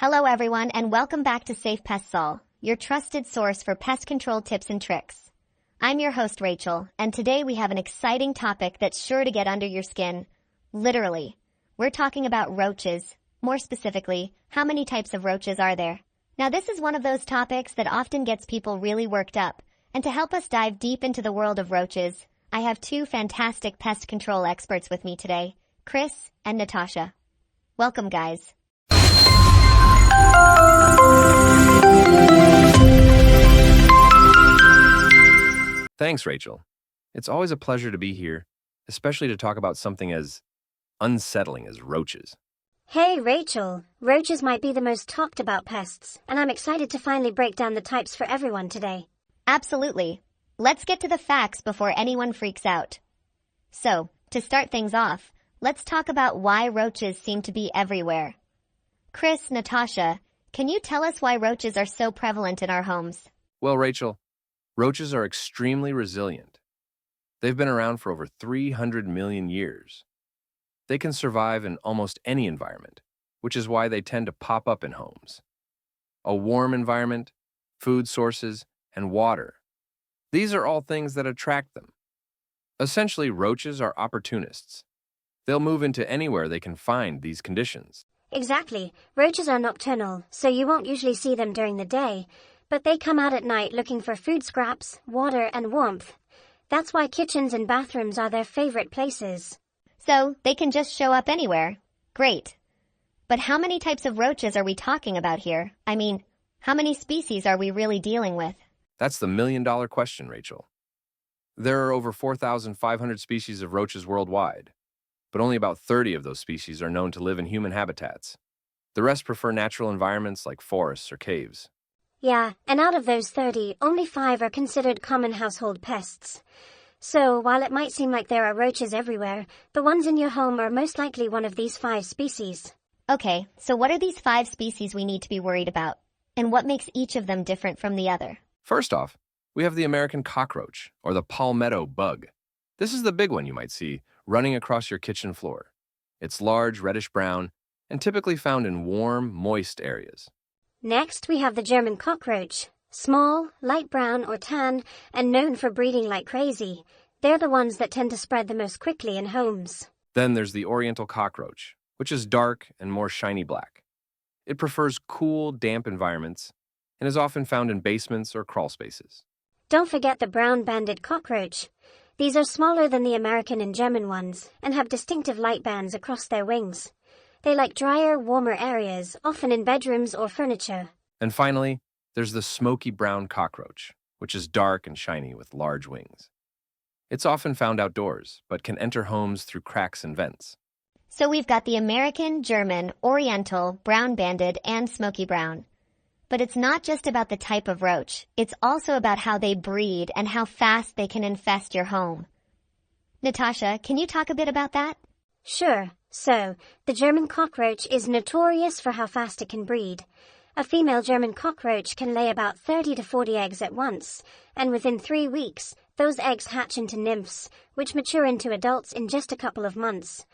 Hello everyone and welcome back to Safe Pest Sol, your trusted source for pest control tips and tricks. I'm your host Rachel, and today we have an exciting topic that's sure to get under your skin. Literally. We're talking about roaches. More specifically, how many types of roaches are there? Now this is one of those topics that often gets people really worked up, and to help us dive deep into the world of roaches, I have two fantastic pest control experts with me today, Chris and Natasha. Welcome guys. Thanks, Rachel. It's always a pleasure to be here, especially to talk about something as unsettling as roaches. Hey, Rachel. Roaches might be the most talked about pests, and I'm excited to finally break down the types for everyone today. Absolutely. Let's get to the facts before anyone freaks out. So, to start things off, let's talk about why roaches seem to be everywhere. Chris, Natasha, can you tell us why roaches are so prevalent in our homes? Well, Rachel, roaches are extremely resilient. They've been around for over 300 million years. They can survive in almost any environment, which is why they tend to pop up in homes. A warm environment, food sources, and water. These are all things that attract them. Essentially, roaches are opportunists. They'll move into anywhere they can find these conditions. Exactly. Roaches are nocturnal, so you won't usually see them during the day, but they come out at night looking for food scraps, water, and warmth. That's why kitchens and bathrooms are their favorite places. So, they can just show up anywhere. Great. But how many types of roaches are we talking about here? I mean, how many species are we really dealing with? That's the million-dollar question, Rachel. There are over 4,500 species of roaches worldwide, but only about 30 of those species are known to live in human habitats. The rest prefer natural environments like forests or caves. Yeah, and out of those 30, only 5 are considered common household pests. So, while it might seem like there are roaches everywhere, the ones in your home are most likely one of these 5 species. Okay, so what are these 5 species we need to be worried about? And what makes each of them different from the other? First off, we have the American cockroach, or the palmetto bug. This is the big one you might see running across your kitchen floor. It's large, reddish-brown, and typically found in warm, moist areas. Next, we have the German cockroach. Small, light brown or tan, and known for breeding like crazy. They're the ones that tend to spread the most quickly in homes. Then there's the oriental cockroach, which is dark and more shiny black. It prefers cool, damp environments and is often found in basements or crawl spaces. Don't forget the brown-banded cockroach. These are smaller than the American and German ones and have distinctive light bands across their wings. They like drier, warmer areas, often in bedrooms or furniture. And finally, there's the smoky brown cockroach, which is dark and shiny with large wings. It's often found outdoors, but can enter homes through cracks and vents. So we've got the American, German, Oriental, brown-banded, and smoky brown. But it's not just about the type of roach, it's also about how they breed and how fast they can infest your home. Natasha, can you talk a bit about that? Sure. So, the German cockroach is notorious for how fast it can breed. A female German cockroach can lay about 30 to 40 eggs at once, and within 3 weeks, those eggs hatch into nymphs, which mature into adults in just a couple of months.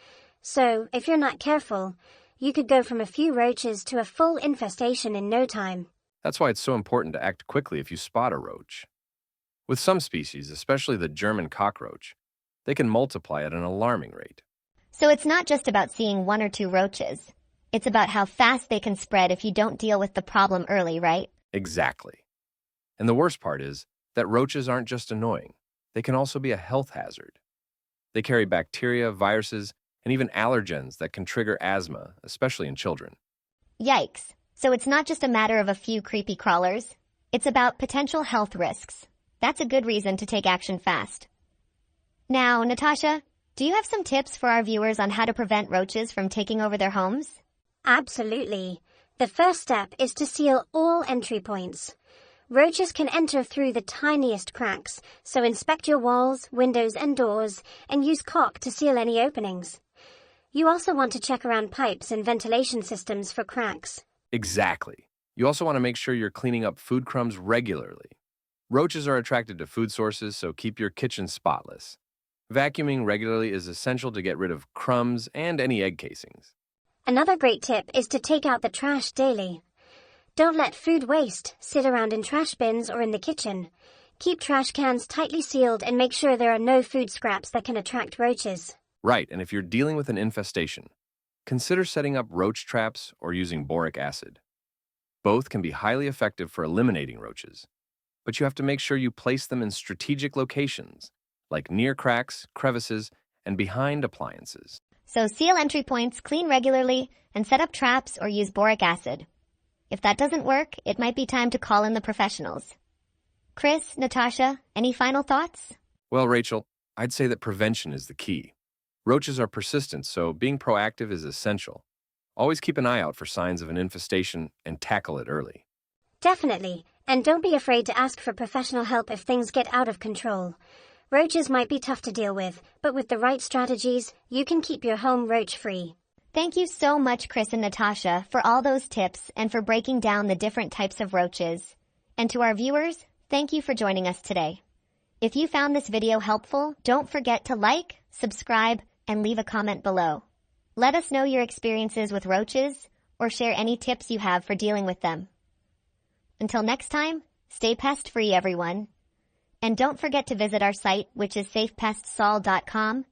So, if you're not careful, you could go from a few roaches to a full infestation in no time. That's why it's so important to act quickly if you spot a roach. With some species, especially the German cockroach, they can multiply at an alarming rate. So it's not just about seeing 1 or 2 roaches. It's about how fast they can spread if you don't deal with the problem early, right? Exactly. And the worst part is that roaches aren't just annoying. They can also be a health hazard. They carry bacteria, viruses, and even allergens that can trigger asthma, especially in children. Yikes. So it's not just a matter of a few creepy crawlers. It's about potential health risks. That's a good reason to take action fast. Now, Natasha, do you have some tips for our viewers on how to prevent roaches from taking over their homes? Absolutely. The first step is to seal all entry points. Roaches can enter through the tiniest cracks, so inspect your walls, windows, and doors, and use caulk to seal any openings. You also want to check around pipes and ventilation systems for cracks. Exactly. You also want to make sure you're cleaning up food crumbs regularly. Roaches are attracted to food sources, so keep your kitchen spotless. Vacuuming regularly is essential to get rid of crumbs and any egg casings. Another great tip is to take out the trash daily. Don't let food waste sit around in trash bins or in the kitchen. Keep trash cans tightly sealed and make sure there are no food scraps that can attract roaches. Right, and if you're dealing with an infestation, consider setting up roach traps or using boric acid. Both can be highly effective for eliminating roaches, but you have to make sure you place them in strategic locations, like near cracks, crevices, and behind appliances. So seal entry points, clean regularly, and set up traps or use boric acid. If that doesn't work, it might be time to call in the professionals. Chris, Natasha, any final thoughts? Well, Rachel, I'd say that prevention is the key. Roaches are persistent, so being proactive is essential. Always keep an eye out for signs of an infestation and tackle it early. Definitely, and don't be afraid to ask for professional help if things get out of control. Roaches might be tough to deal with, but with the right strategies, you can keep your home roach-free. Thank you so much, Chris and Natasha, for all those tips and for breaking down the different types of roaches. And to our viewers, thank you for joining us today. If you found this video helpful, don't forget to like, subscribe, and leave a comment below. Let us know your experiences with roaches or share any tips you have for dealing with them. Until next time, stay pest-free, everyone. And don't forget to visit our site, which is safepestsol.com,